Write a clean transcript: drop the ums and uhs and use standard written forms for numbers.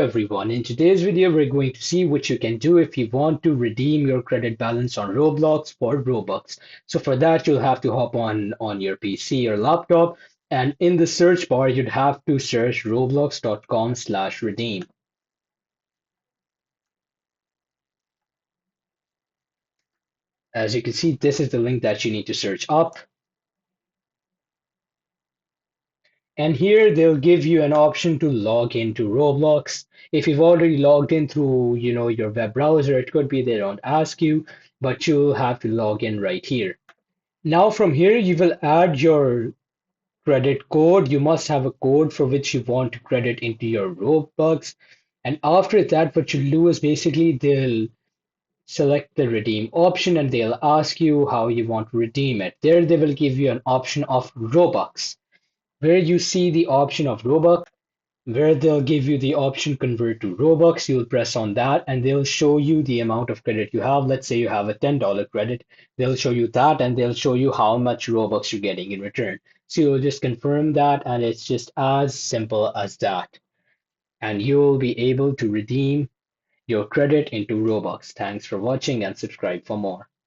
everyone, in today's video we're going to see what you can do if you want to redeem your credit balance on Roblox for Robux. So for that you'll have to hop on your PC or laptop, and in the search bar you'd have to search roblox.com/redeem. As you can see, this is the link that you need to search up. And here they'll give you an option to log into Roblox. If you've already logged in through, your web browser, it could be they don't ask you, but you'll have to log in right here. Now from here, you will add your credit code. You must have a code for which you want to credit into your Robux. And after that, what you'll do is basically they'll select the redeem option and they'll ask you how you want to redeem it. There they will give you an option of Robux. Where you see the option of Robux, where they'll give you the option convert to Robux, you'll press on that and they'll show you the amount of credit you have. Let's say you have a $10 credit. They'll show you that and they'll show you how much Robux you're getting in return. So you'll just confirm that and it's just as simple as that. And you'll be able to redeem your credit into Robux. Thanks for watching and subscribe for more.